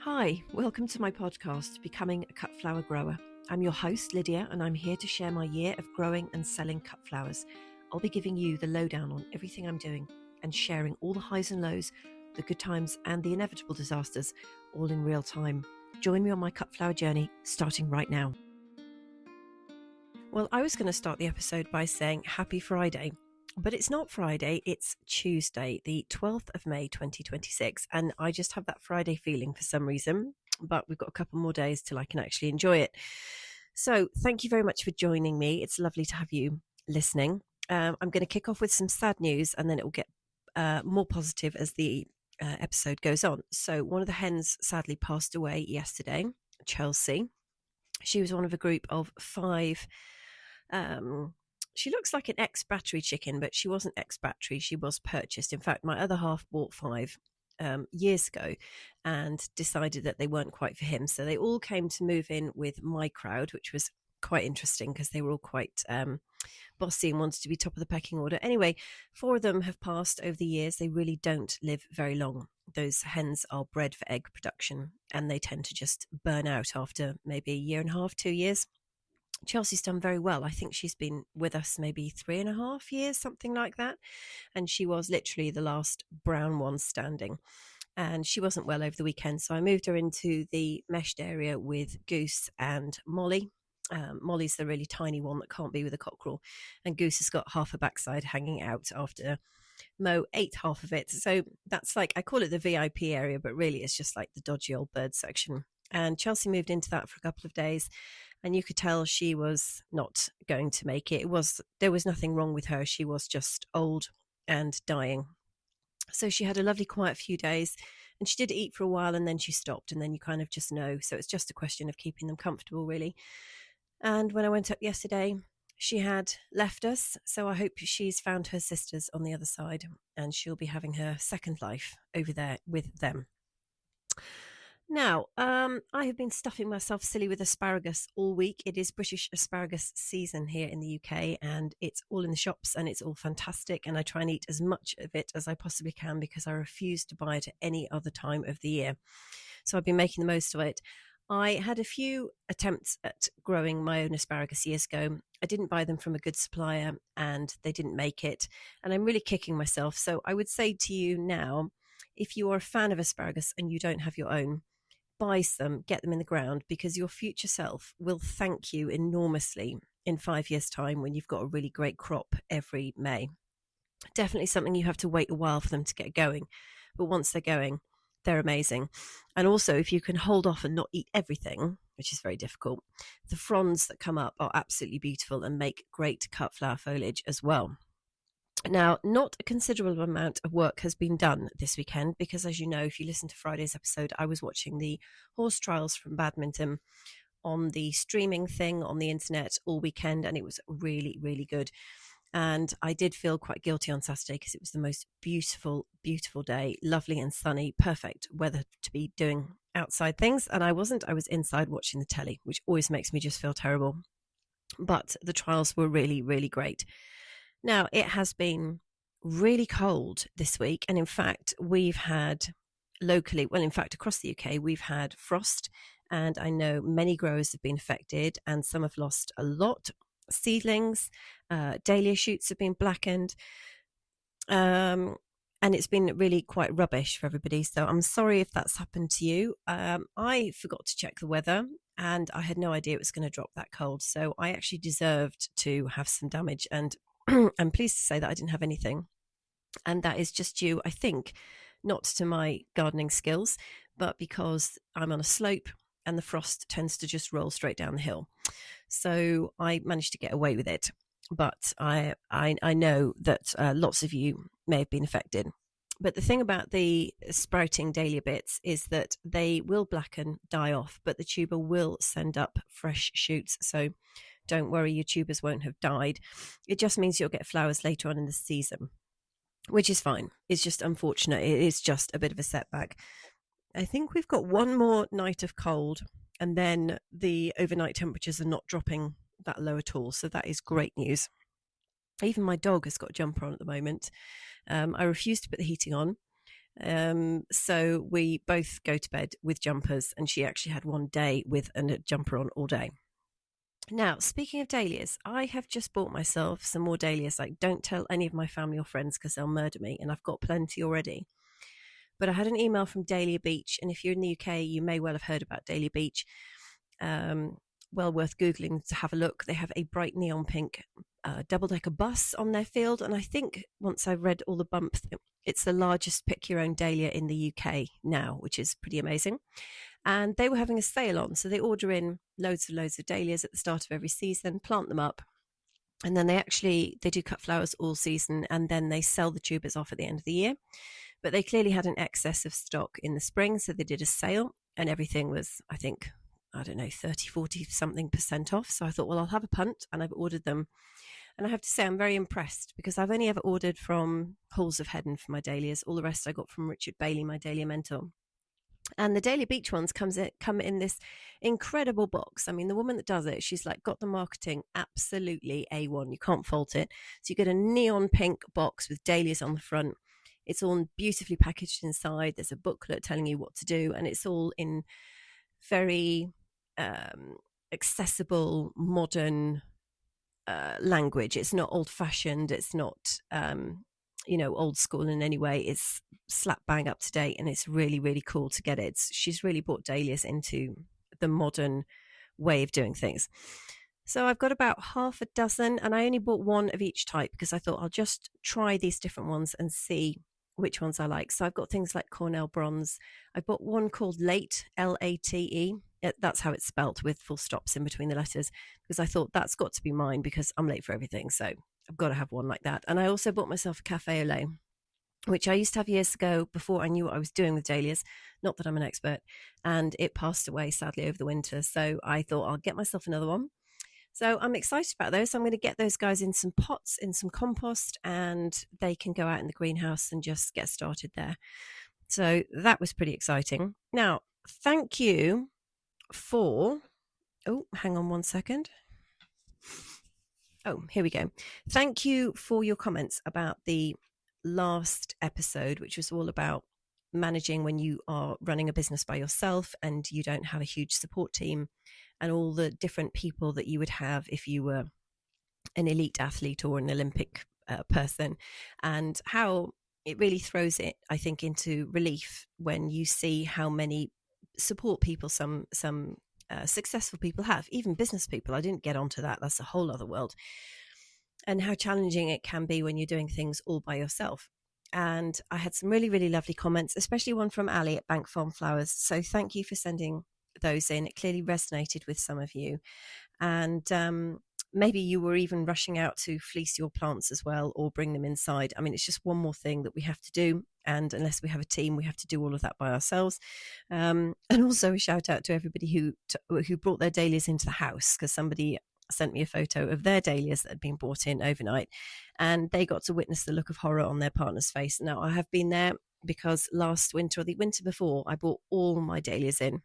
Hi, welcome to my podcast, Becoming a Cut Flower Grower. I'm your host, Lydia, and I'm here to share my year of growing and selling cut flowers. I'll be giving you the lowdown on everything I'm doing and sharing all the highs and lows, the good times and the inevitable disasters, all in real time. Join me on my cut flower journey, starting right now. Well, I was going to start the episode by saying Happy Friday. But it's not Friday, it's Tuesday, the 12th of May 2026. And I just have that Friday feeling for some reason, but we've got a couple more days till I can actually enjoy it. So thank you very much for joining me. It's lovely to have you listening. I'm going to kick off with some sad news and then it will get more positive as the episode goes on. So one of the hens sadly passed away yesterday, Chelsea. She was one of a group of 5 she looks like an ex-battery chicken, but she wasn't ex-battery. She was purchased. In fact, my other half bought 5 years ago and decided that they weren't quite for him. So they all came to move in with my crowd, which was quite interesting because they were all quite bossy and wanted to be top of the pecking order. Anyway, 4 of them have passed over the years. They really don't live very long. Those hens are bred for egg production and they tend to just burn out after maybe a year and a half, 2 years. Chelsea's done very well. I think she's been with us maybe 3.5 years, something like that. And she was literally the last brown one standing. And she wasn't well over the weekend. So I moved her into the meshed area with Goose and Molly. Molly's the really tiny one that can't be with a cockerel. And Goose has got half her backside hanging out after Mo ate half of it. So that's like, I call it the VIP area, but really it's just like the dodgy old bird section. And Chelsea moved into that for a couple of days. And you could tell she was not going to make it. There was nothing wrong with her. She was just old and dying. So she had a lovely quiet few days and she did eat for a while and then she stopped and then you kind of just know. So it's just a question of keeping them comfortable, really. And when I went up yesterday, she had left us. So I hope she's found her sisters on the other side and she'll be having her second life over there with them. Now, I have been stuffing myself silly with asparagus all week. It is British asparagus season here in the UK and it's all in the shops and it's all fantastic. And I try and eat as much of it as I possibly can because I refuse to buy it at any other time of the year. So I've been making the most of it. I had a few attempts at growing my own asparagus years ago. I didn't buy them from a good supplier and they didn't make it. And I'm really kicking myself. So I would say to you now, if you are a fan of asparagus and you don't have your own, buy some, get them in the ground, because your future self will thank you enormously in 5 years' time when you've got a really great crop every May. Definitely something you have to wait a while for them to get going, but once they're going, they're amazing. And also, if you can hold off and not eat everything, which is very difficult, the fronds that come up are absolutely beautiful and make great cut flower foliage as well. Now, not a considerable amount of work has been done this weekend because, as you know, if you listen to Friday's episode, I was watching the horse trials from Badminton on the streaming thing on the internet all weekend, and it was really, really good. And I did feel quite guilty on Saturday because it was the most beautiful, beautiful day, lovely and sunny, perfect weather to be doing outside things. And I wasn't. I was inside watching the telly, which always makes me just feel terrible. But the trials were really, really great. Now, it has been really cold this week. And in fact, we've had locally, well, in fact, across the UK, we've had frost. And I know many growers have been affected and some have lost a lot. Seedlings, dahlia shoots have been blackened. And it's been really quite rubbish for everybody. So I'm sorry if that's happened to you. I forgot to check the weather and I had no idea it was going to drop that cold. So I actually deserved to have some damage, and I'm pleased to say that I didn't have anything. And that is just due, I think, not to my gardening skills, but because I'm on a slope and the frost tends to just roll straight down the hill. So I managed to get away with it. But I know that lots of you may have been affected. But the thing about the sprouting dahlia bits is that they will blacken, die off, but the tuber will send up fresh shoots. So don't worry, your tubers won't have died. It just means you'll get flowers later on in the season, which is fine. It's just unfortunate. It is just a bit of a setback. I think we've got one more night of cold and then the overnight temperatures are not dropping that low at all. So that is great news. Even my dog has got a jumper on at the moment. I refuse to put the heating on So we both go to bed with jumpers, and she actually had one day with a jumper on all day. Now, speaking of dahlias, I have just bought myself some more dahlias. Like, don't tell any of my family or friends because they'll murder me, and I've got plenty already. But I had an email from Dahlia Beach, and if you're in the UK, you may well have heard about Dahlia Beach. Um, well worth Googling to have a look. They have a bright neon pink double-decker bus on their field, and I think once I read all the bumps, it's the largest pick-your-own dahlia in the UK now, which is pretty amazing. And they were having a sale on, so they order in loads of dahlias at the start of every season, plant them up, and then they do cut flowers all season, and then they sell the tubers off at the end of the year. But they clearly had an excess of stock in the spring, so they did a sale, and everything was, I think, I don't know, 30, 40 something % off. So I thought, well, I'll have a punt, and I've ordered them. And I have to say, I'm very impressed because I've only ever ordered from Halls of Heaven for my dahlias. All the rest I got from Richard Bailey, my dahlia mentor. And the Dahlia Beach ones come in this incredible box. I mean, the woman that does it, she's like got the marketing absolutely A1. You can't fault it. So you get a neon pink box with dahlias on the front. It's all beautifully packaged inside. There's a booklet telling you what to do, and it's all in very accessible, modern language. It's not old-fashioned. It's not old school in any way. It's slap bang up to date, and it's really, really cool to get it. She's really brought dahlias into the modern way of doing things. So I've got about half a dozen, and I only bought one of each type because I thought I'll just try these different ones and see which ones I like. So I've got things like Cornell Bronze. I bought one called Late, Late. That's how it's spelt, with full stops in between the letters, because I thought that's got to be mine because I'm late for everything. So I've got to have one like that. And I also bought myself a cafe au lait, which I used to have years ago before I knew what I was doing with dahlias. Not that I'm an expert. And it passed away, sadly, over the winter. So I thought I'll get myself another one. So I'm excited about those. So I'm going to get those guys in some pots, in some compost, and they can go out in the greenhouse and just get started there. So that was pretty exciting. Now, thank you for... Oh, hang on one second. Oh, here we go. Thank you for your comments about the last episode, which was all about managing when you are running a business by yourself and you don't have a huge support team, and all the different people that you would have if you were an elite athlete or an Olympic person, and how it really throws it, I think, into relief when you see how many support people some successful people have, even business people. I didn't get onto that. That's a whole other world. And how challenging it can be when you're doing things all by yourself. And I had some really, really lovely comments, especially one from Ali at Bank Farm Flowers. So thank you for sending those in. It clearly resonated with some of you. And maybe you were even rushing out to fleece your plants as well, or bring them inside. I mean, it's just one more thing that we have to do. And unless we have a team, we have to do all of that by ourselves. And also a shout out to everybody who brought their dahlias into the house, because somebody sent me a photo of their dahlias that had been brought in overnight, and they got to witness the look of horror on their partner's face. Now, I have been there because last winter or the winter before, I brought all my dahlias in,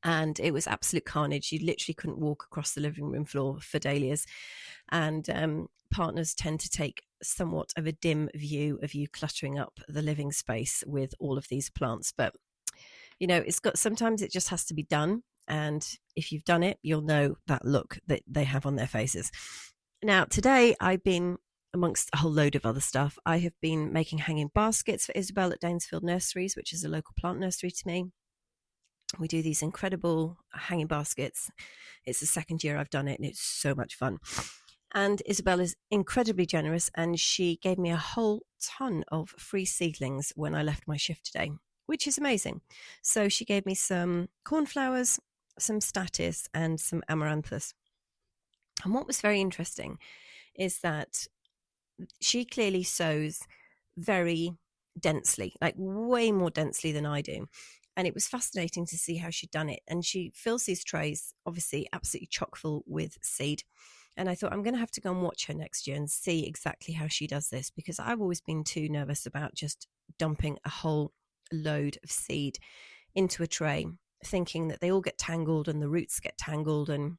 and it was absolute carnage. You literally couldn't walk across the living room floor for dahlias. And partners tend to take somewhat of a dim view of you cluttering up the living space with all of these plants. But, sometimes it just has to be done. And if you've done it, you'll know that look that they have on their faces. Now, today I've been, amongst a whole load of other stuff, I have been making hanging baskets for Isabel at Danesfield Nurseries, which is a local plant nursery to me. We do these incredible hanging baskets. It's the second year I've done it, and it's so much fun. And Isabel is incredibly generous, and she gave me a whole ton of free seedlings when I left my shift today, which is amazing. So she gave me some cornflowers, some statice, and some amaranthus. And what was very interesting is that she clearly sows very densely, like way more densely than I do. And it was fascinating to see how she'd done it. And she fills these trays, obviously absolutely chock full with seed. And I thought, I'm going to have to go and watch her next year and see exactly how she does this, because I've always been too nervous about just dumping a whole load of seed into a tray, thinking that they all get tangled and the roots get tangled and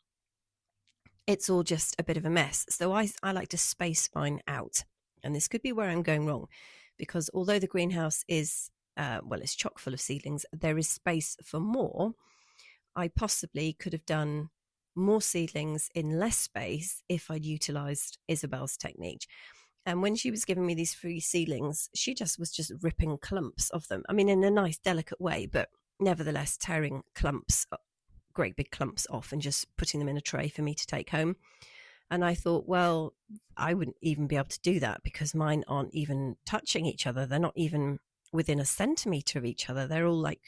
it's all just a bit of a mess. So I like to space mine out. And this could be where I'm going wrong, because although the greenhouse is well, it's chock full of seedlings. There is space for more. I possibly could have done more seedlings in less space if I'd utilized Isabel's technique. And when she was giving me these free seedlings, she just was just ripping clumps of them. I mean, in a nice, delicate way, but nevertheless tearing clumps, great big clumps off and just putting them in a tray for me to take home. And I thought, well, I wouldn't even be able to do that because mine aren't even touching each other. They're not even within a centimetre of each other. They're all like,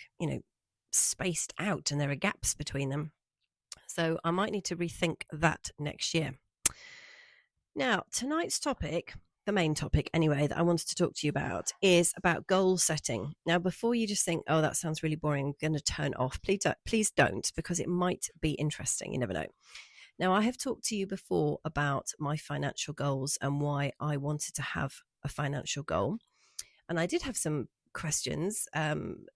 spaced out and there are gaps between them. So I might need to rethink that next year. Now, tonight's topic, the main topic anyway, that I wanted to talk to you about is about goal setting. Now, before you just think, oh, that sounds really boring, I'm going to turn off, please don't, because it might be interesting. You never know. Now, I have talked to you before about my financial goals and why I wanted to have a financial goal. And I did have some questions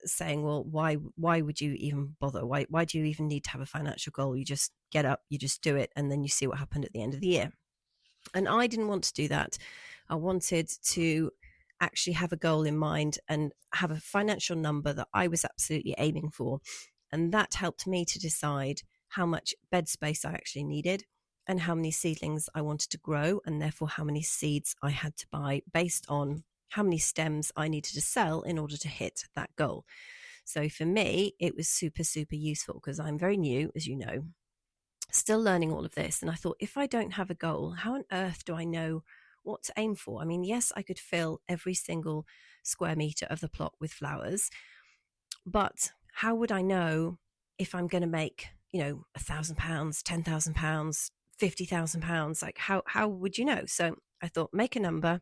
saying, well, why would you even bother? Why do you even need to have a financial goal? You just get up, you just do it, and then you see what happened at the end of the year. And I didn't want to do that. I wanted to actually have a goal in mind and have a financial number that I was absolutely aiming for. And that helped me to decide how much bed space I actually needed and how many seedlings I wanted to grow, and therefore how many seeds I had to buy based on how many stems I needed to sell in order to hit that goal. So for me, it was super, super useful because I'm very new, as you know, still learning all of this. And I thought, if I don't have a goal, how on earth do I know what to aim for? I mean, yes, I could fill every single square meter of the plot with flowers, but how would I know if I'm going to make, £1,000, £10,000, £50,000? Like how would you know? So I thought, make a number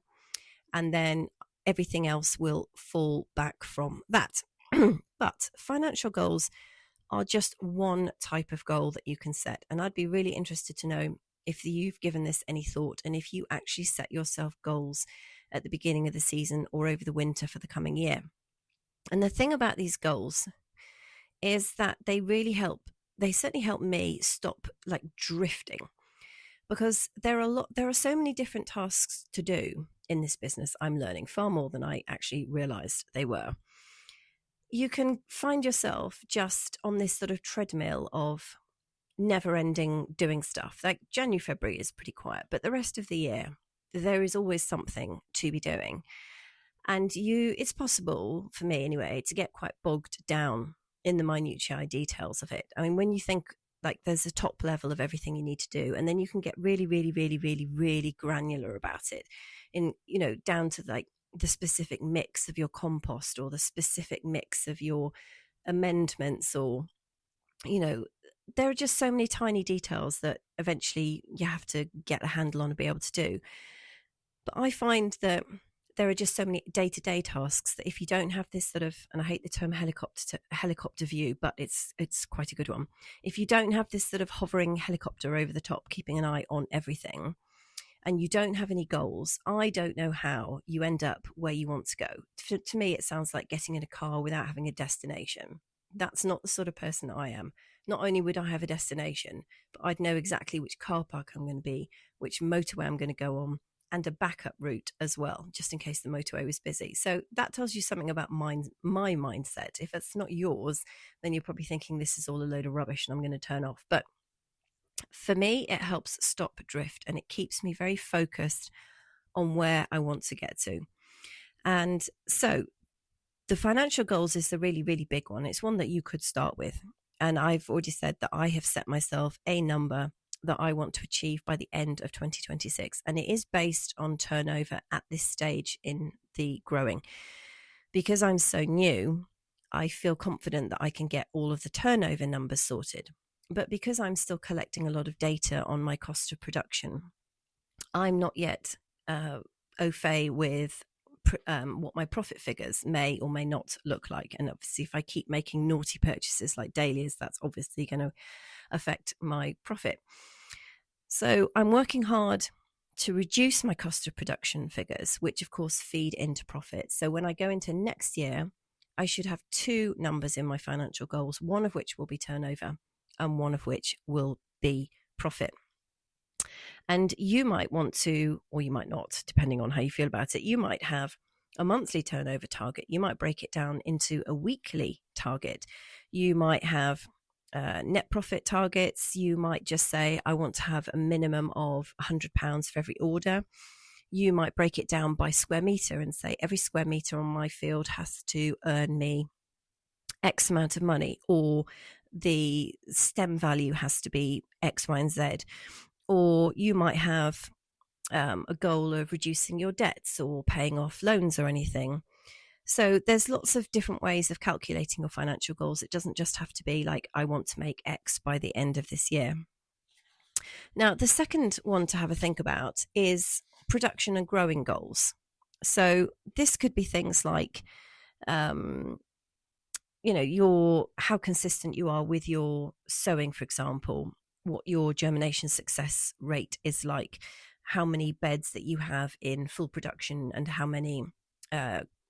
and then everything else will fall back from that. But financial goals are just one type of goal that you can set. And I'd be really interested to know if you've given this any thought and if you actually set yourself goals at the beginning of the season or over the winter for the coming year. And the thing about these goals is that they really help. They certainly help me stop like drifting, because there are so many different tasks to do in this business. I'm learning far more than I actually realized they were. You can find yourself just on this sort of treadmill of never ending doing stuff. Like January, February is pretty quiet, but the rest of the year, there is always something to be doing. And it's possible for me anyway, to get quite bogged down in the minutiae details of it. I mean, when you think like there's a top level of everything you need to do, and then you can get really, really, really, really, really granular about it in, down to like the specific mix of your compost or the specific mix of your amendments, or, there are just so many tiny details that eventually you have to get a handle on and be able to do. But I find that there are just so many day-to-day tasks that if you don't have this sort of, and I hate the term helicopter view, but it's quite a good one. If you don't have this sort of hovering helicopter over the top, keeping an eye on everything, and you don't have any goals, I don't know how you end up where you want to go. To me, it sounds like getting in a car without having a destination. That's not the sort of person I am. Not only would I have a destination, but I'd know exactly which car park I'm going to be, which motorway I'm going to go on, and a backup route as well, just in case the motorway was busy. So that tells you something about my mindset. If it's not yours, then you're probably thinking this is all a load of rubbish and I'm going to turn off. But for me, it helps stop drift and it keeps me very focused on where I want to get to. And so the financial goals is the really, really big one. It's one that you could start with. And I've already said that I have set myself a number that I want to achieve by the end of 2026. And it is based on turnover at this stage in the growing. Because I'm so new, I feel confident that I can get all of the turnover numbers sorted. But because I'm still collecting a lot of data on my cost of production, I'm not yet au fait with what my profit figures may or may not look like. And obviously, if I keep making naughty purchases like dahlias, that's obviously going to affect my profit. So I'm working hard to reduce my cost of production figures, which of course feed into profit. So when I go into next year, I should have two numbers in my financial goals, one of which will be turnover and one of which will be profit. And you might want to, or you might not, depending on how you feel about it, you might have a monthly turnover target. You might break it down into a weekly target. You might have net profit targets. You might just say, I want to have a minimum of £100 for every order. You might break it down by square meter and say every square meter on my field has to earn me X amount of money, or the stem value has to be X, Y, and Z. Or you might have a goal of reducing your debts or paying off loans or anything. So there's lots of different ways of calculating your financial goals. It doesn't just have to be like, I want to make X by the end of this year. Now, the second one to have a think about is production and growing goals. So this could be things like, how consistent you are with your sowing, for example, what your germination success rate is like, how many beds that you have in full production, and how many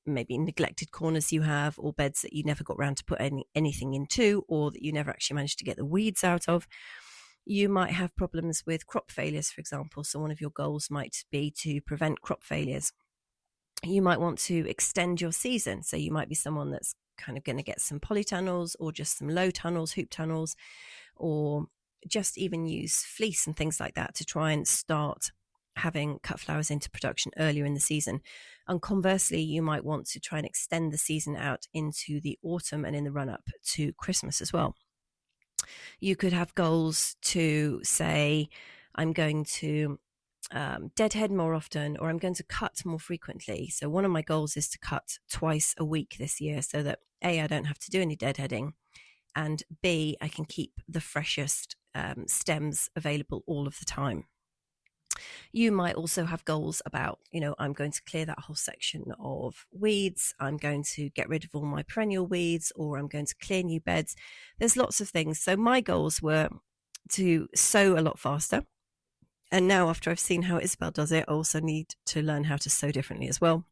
maybe neglected corners you have, or beds that you never got around to put anything into, or that you never actually managed to get the weeds out of. You might have problems with crop failures, for example. So one of your goals might be to prevent crop failures. You might want to extend your season. So you might be someone that's kind of going to get some polytunnels, or just some low tunnels, hoop tunnels, or just even use fleece and things like that to try and start having cut flowers into production earlier in the season. And conversely, you might want to try and extend the season out into the autumn and in the run up to Christmas as well. You could have goals to say, I'm going to deadhead more often, or I'm going to cut more frequently. So one of my goals is to cut twice a week this year, so that A, I don't have to do any deadheading, and B, I can keep the freshest stems available all of the time. You might also have goals about, I'm going to clear that whole section of weeds, I'm going to get rid of all my perennial weeds, or I'm going to clear new beds. There's lots of things. So my goals were to sow a lot faster. And now, after I've seen how Isabel does it, I also need to learn how to sow differently as well.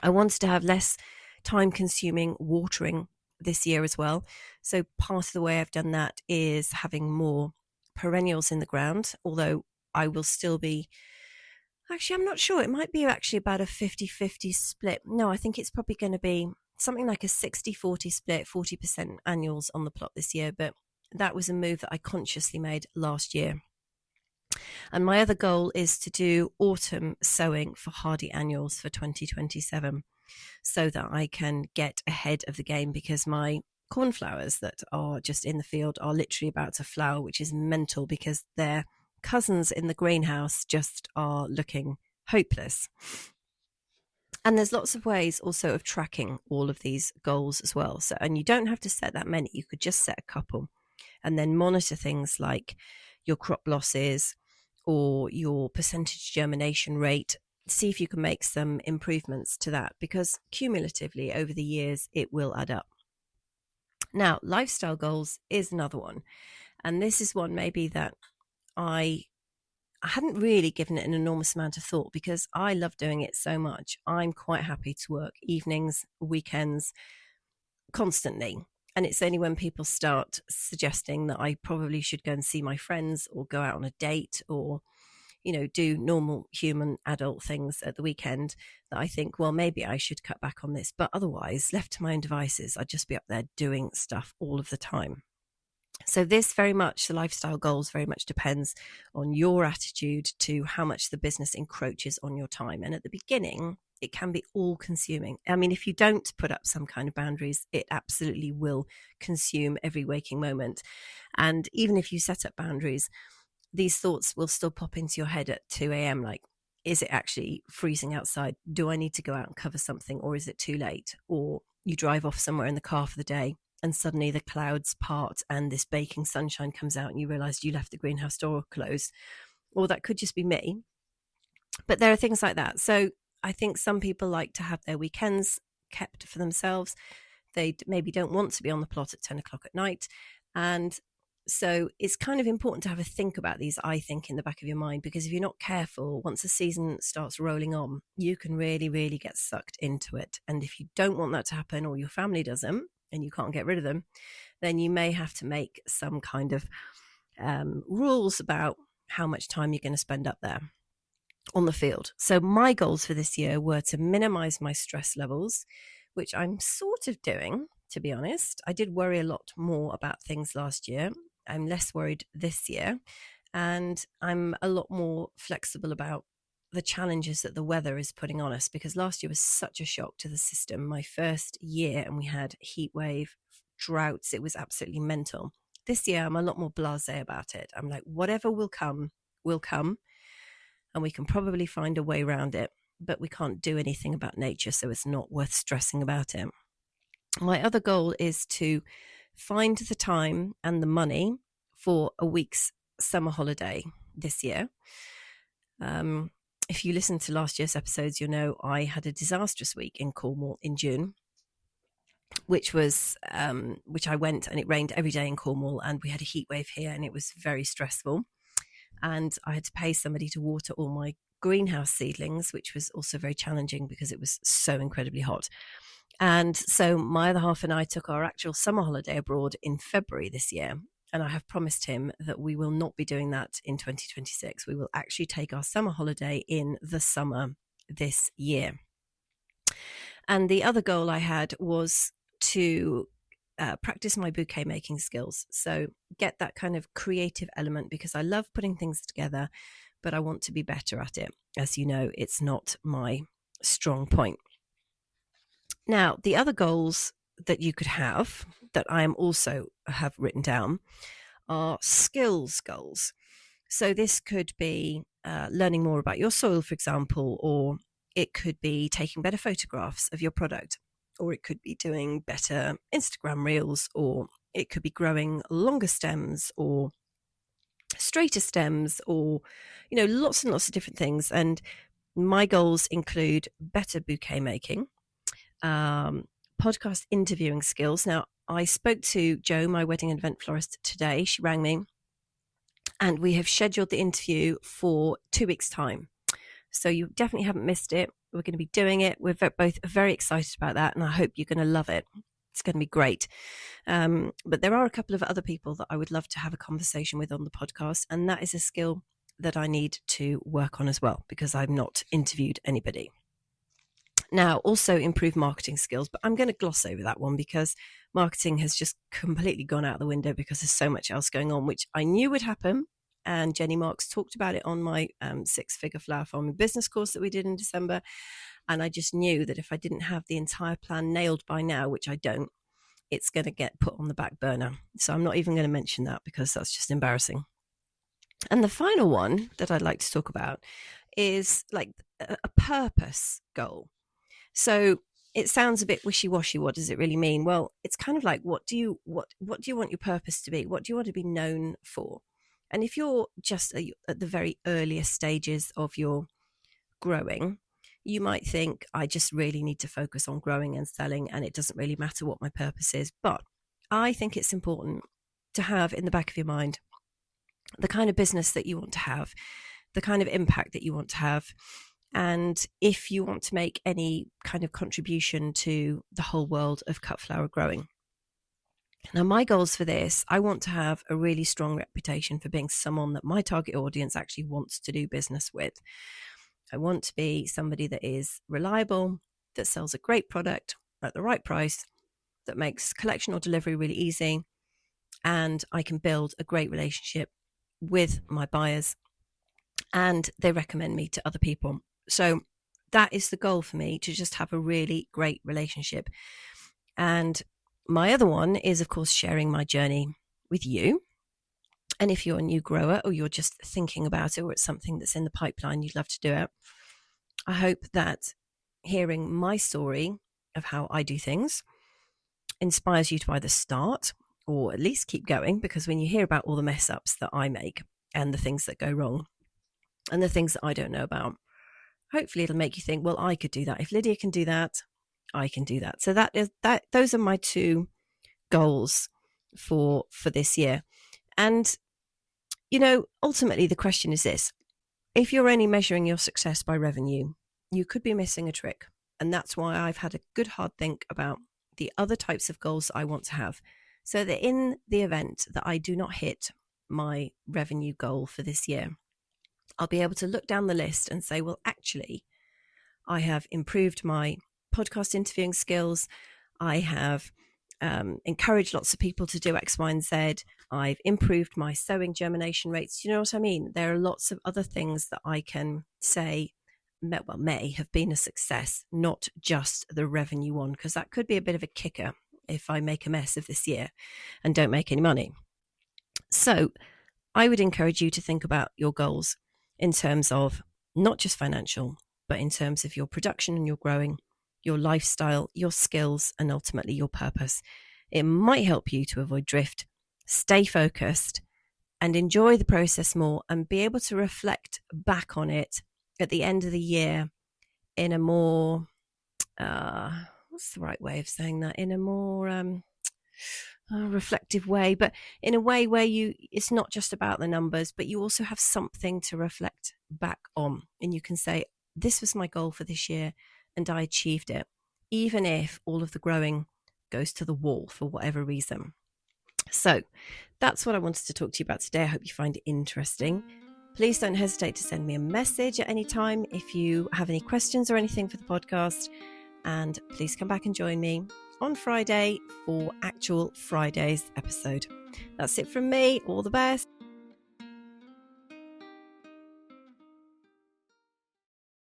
I wanted to have less time-consuming watering this year as well. So part of the way I've done that is having more perennials in the ground, although I will still be, actually, I'm not sure. It might be actually about a 50-50 split. No, I think it's probably going to be something like a 60-40 split, 40% annuals on the plot this year. But that was a move that I consciously made last year. And my other goal is to do autumn sowing for hardy annuals for 2027, so that I can get ahead of the game, because my cornflowers that are just in the field are literally about to flower, which is mental, because their cousins in the greenhouse just are looking hopeless. And there's lots of ways also of tracking all of these goals as well. So, and you don't have to set that many. You could just set a couple, and then monitor things like your crop losses or your percentage germination rate. See if you can make some improvements to that, because cumulatively over the years it will add up. Now, lifestyle goals is another one, and this is one maybe that I hadn't really given it an enormous amount of thought, because I love doing it so much. I'm quite happy to work evenings, weekends, constantly. And it's only when people start suggesting that I probably should go and see my friends, or go out on a date, or, do normal human adult things at the weekend, that I think, well, maybe I should cut back on this. But otherwise, left to my own devices, I'd just be up there doing stuff all of the time. So this very much, the lifestyle goals very much depends on your attitude to how much the business encroaches on your time. And at the beginning, it can be all consuming. I mean, if you don't put up some kind of boundaries, it absolutely will consume every waking moment. And even if you set up boundaries, these thoughts will still pop into your head at 2 a.m. like, is it actually freezing outside? Do I need to go out and cover something, or is it too late? Or you drive off somewhere in the car for the day, and suddenly the clouds part and this baking sunshine comes out, and you realize you left the greenhouse door closed. Or that could just be me. But there are things like that. So I think some people like to have their weekends kept for themselves. They maybe don't want to be on the plot at 10 o'clock at night. And so it's kind of important to have a think about these, I think, in the back of your mind, because if you're not careful, once the season starts rolling on, you can really, really get sucked into it. And if you don't want that to happen, or your family doesn't, and you can't get rid of them, then you may have to make some kind of rules about how much time you're going to spend up there. on the field. So my goals for this year were to minimize my stress levels, which I'm sort of doing, to be honest. I did worry a lot more about things last year. I'm less worried this year, and I'm a lot more flexible about the challenges that the weather is putting on us, because last year was such a shock to the system. My first year, and we had heat wave, droughts. It was absolutely mental. This year, I'm a lot more blasé about it. I'm like, whatever will come, and we can probably find a way around it, but we can't do anything about nature, so it's not worth stressing about it. My other goal is to find the time and the money for a week's summer holiday this year. If you listen to last year's episodes, you'll know I had a disastrous week in Cornwall in June, which I went, and it rained every day in Cornwall, and we had a heat wave here, and it was very stressful. And I had to pay somebody to water all my greenhouse seedlings, which was also very challenging because it was so incredibly hot. And so my other half and I took our actual summer holiday abroad in February this year. And I have promised him that we will not be doing that in 2026. We will actually take our summer holiday in the summer this year. And the other goal I had was to practice my bouquet making skills. So get that kind of creative element, because I love putting things together, but I want to be better at it. As you know, it's not my strong point. Now, the other goals that you could have that I am also have written down are skills goals. So this could be learning more about your soil, for example, or it could be taking better photographs of your product, or it could be doing better Instagram reels, or it could be growing longer stems or straighter stems, or, lots and lots of different things. And my goals include better bouquet making, podcast interviewing skills. Now, I spoke to Jo, my wedding and event florist, today. She rang me, and we have scheduled the interview for 2 weeks' time. So you definitely haven't missed it. We're going to be doing it. We're both very excited about that, and I hope you're going to love it. It's going to be great. But there are a couple of other people that I would love to have a conversation with on the podcast, and that is a skill that I need to work on as well, because I've not interviewed anybody. Now, also improve marketing skills, but I'm going to gloss over that one because marketing has just completely gone out the window because there's so much else going on, which I knew would happen. And Jenny Marks talked about it on my 6-figure flower farming business course that we did in December. And I just knew that if I didn't have the entire plan nailed by now, which I don't, it's going to get put on the back burner. So I'm not even going to mention that because that's just embarrassing. And the final one that I'd like to talk about is like a purpose goal. So it sounds a bit wishy-washy. What does it really mean? Well, it's kind of like, what do you want your purpose to be? What do you want to be known for? And if you're just at the very earliest stages of your growing, you might think, I just really need to focus on growing and selling, and it doesn't really matter what my purpose is. But I think it's important to have in the back of your mind the kind of business that you want to have, the kind of impact that you want to have. And if you want to make any kind of contribution to the whole world of cut flower growing. Now, my goals for this, I want to have a really strong reputation for being someone that my target audience actually wants to do business with. I want to be somebody that is reliable, that sells a great product at the right price, that makes collection or delivery really easy, and I can build a great relationship with my buyers, and they recommend me to other people. So that is the goal for me, to just have a really great relationship. And my other one is, of course, sharing my journey with you. And if you're a new grower, or you're just thinking about it, or it's something that's in the pipeline, you'd love to do it, I hope that hearing my story of how I do things inspires you to either start or at least keep going, because when you hear about all the mess ups that I make and the things that go wrong and the things that I don't know about, hopefully it'll make you think, well, I could do that. If Lydia can do that, I can do that. So those are my 2 goals for this year. And, ultimately the question is this: if you're only measuring your success by revenue, you could be missing a trick. And that's why I've had a good hard think about the other types of goals I want to have, so that in the event that I do not hit my revenue goal for this year, I'll be able to look down the list and say, well, actually, I have improved my podcast interviewing skills. I have encouraged lots of people to do X, Y, and Z. I've improved my sowing germination rates. You know what I mean? There are lots of other things that I can say, may have been a success, not just the revenue one, because that could be a bit of a kicker if I make a mess of this year and don't make any money. So I would encourage you to think about your goals in terms of not just financial, but in terms of your production and your growing, your lifestyle, your skills, and ultimately your purpose. It might help you to avoid drift, stay focused, and enjoy the process more, and be able to reflect back on it at the end of the year in a more, what's the right way of saying that? In a more reflective way, but in a way where it's not just about the numbers, but you also have something to reflect back on. And you can say, this was my goal for this year and I achieved it, even if all of the growing goes to the wall for whatever reason. So that's what I wanted to talk to you about today. I hope you find it interesting. Please don't hesitate to send me a message at any time if you have any questions or anything for the podcast. And please come back and join me on Friday for actual Friday's episode. That's it from me. All the best.